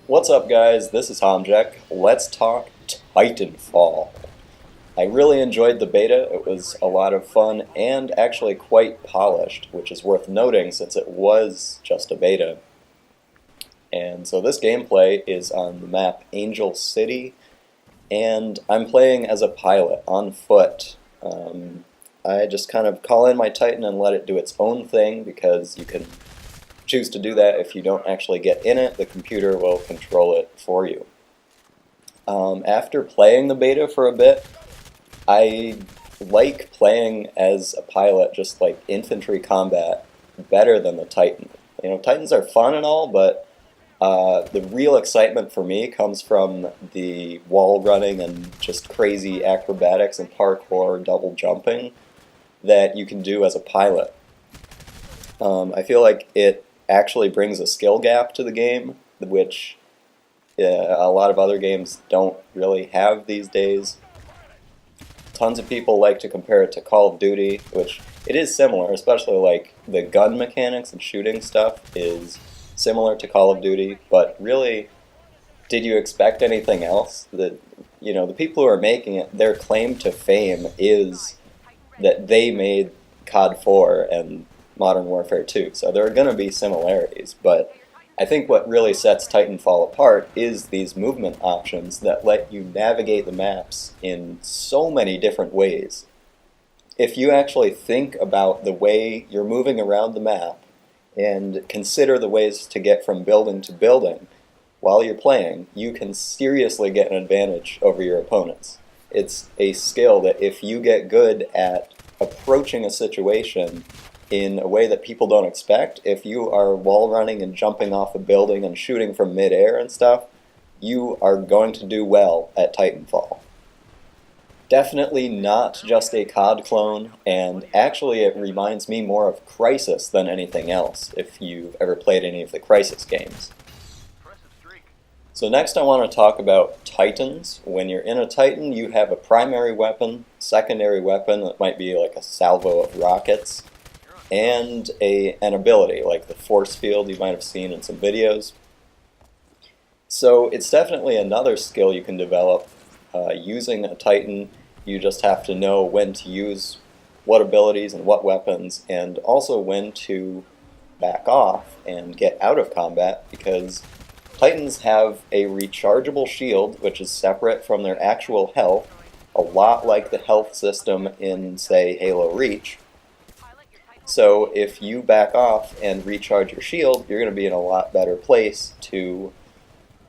What's up, guys? This is Homjack. Let's talk Titanfall. I really enjoyed the beta. It was a lot of fun and actually quite polished, which is worth noting since it was just a beta. And so this gameplay is on the map Angel City, and I'm playing as a pilot on foot. I just kind of call in my Titan and let it do its own thing because you can choose to do that. If you don't actually get in it, the computer will control it for you. After playing the beta for a bit, I like playing as a pilot, just like infantry combat, better than the Titan. You know, Titans are fun and all, but the real excitement for me comes from the wall running and just crazy acrobatics and parkour double jumping that you can do as a pilot. I feel like it actually brings a skill gap to the game, which a lot of other games don't really have these days. Tons of people like to compare it to Call of Duty, which it is similar, especially like the gun mechanics and shooting stuff is similar to Call of Duty, but really, did you expect anything else? The people who are making it, their claim to fame is that they made COD 4 and Modern Warfare 2, so there are going to be similarities, but I think what really sets Titanfall apart is these movement options that let you navigate the maps in so many different ways. If you actually think about the way you're moving around the map and consider the ways to get from building to building while you're playing, you can seriously get an advantage over your opponents. It's a skill that if you get good at approaching a situation in a way that people don't expect, if you are wall running and jumping off a building and shooting from midair and stuff, you are going to do well at Titanfall. Definitely not just a COD clone, and actually it reminds me more of Crysis than anything else, if you've ever played any of the Crysis games. So next I want to talk about Titans. When you're in a Titan, you have a primary weapon, secondary weapon that might be like a salvo of rockets, and an ability, like the force field you might have seen in some videos. So it's definitely another skill you can develop using a Titan. You just have to know when to use what abilities and what weapons, and also when to back off and get out of combat, because Titans have a rechargeable shield, which is separate from their actual health, a lot like the health system in, say, Halo Reach. So if you back off and recharge your shield, you're going to be in a lot better place to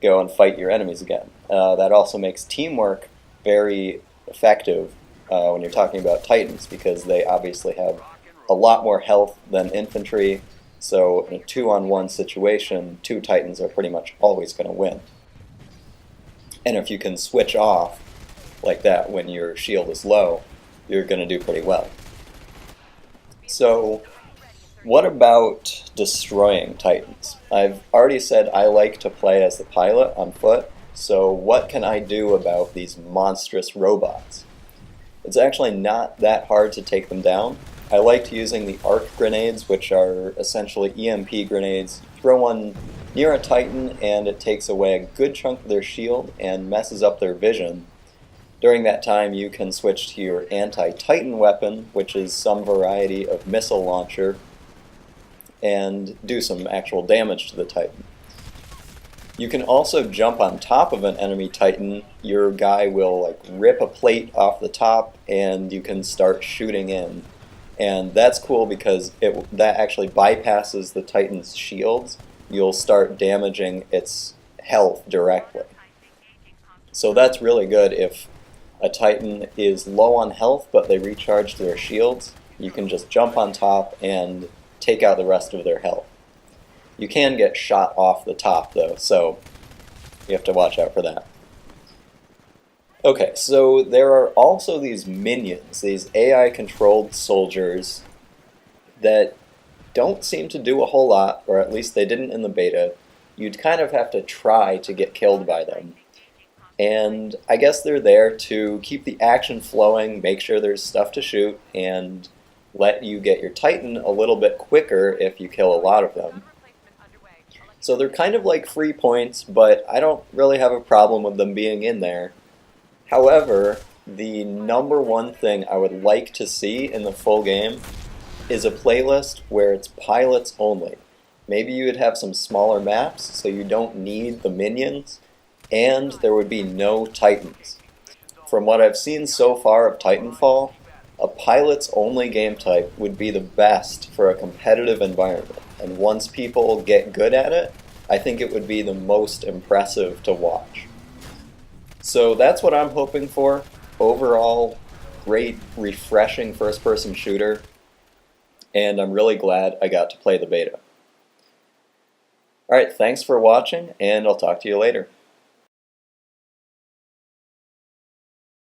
go and fight your enemies again. That also makes teamwork very effective when you're talking about Titans, because they obviously have a lot more health than infantry, so in a 2-on-1 situation, 2 Titans are pretty much always going to win. And if you can switch off like that when your shield is low, you're going to do pretty well. So, what about destroying Titans? I've already said I like to play as the pilot on foot, so what can I do about these monstrous robots? It's actually not that hard to take them down. I liked using the arc grenades, which are essentially EMP grenades. Throw one near a Titan and it takes away a good chunk of their shield and messes up their vision. During that time, you can switch to your anti-Titan weapon, which is some variety of missile launcher, and do some actual damage to the Titan. You can also jump on top of an enemy Titan. Your guy will rip a plate off the top, and you can start shooting in. And that's cool because that actually bypasses the Titan's shields. You'll start damaging its health directly. So that's really good if a Titan is low on health, but they recharge their shields. You can just jump on top and take out the rest of their health. You can get shot off the top, though, so you have to watch out for that. Okay, so there are also these minions, these AI-controlled soldiers that don't seem to do a whole lot, or at least they didn't in the beta. You'd kind of have to try to get killed by them. And I guess they're there to keep the action flowing, make sure there's stuff to shoot, and let you get your Titan a little bit quicker if you kill a lot of them. So they're kind of like free points, but I don't really have a problem with them being in there. However, the number one thing I would like to see in the full game is a playlist where it's pilots only. Maybe you would have some smaller maps so you don't need the minions, and there would be no Titans. From what I've seen so far of Titanfall, a pilots only game type would be the best for a competitive environment, and once people get good at it, I think it would be the most impressive to watch. So that's what I'm hoping for. Overall, great, refreshing first-person shooter, and I'm really glad I got to play the beta. Alright, thanks for watching, and I'll talk to you later.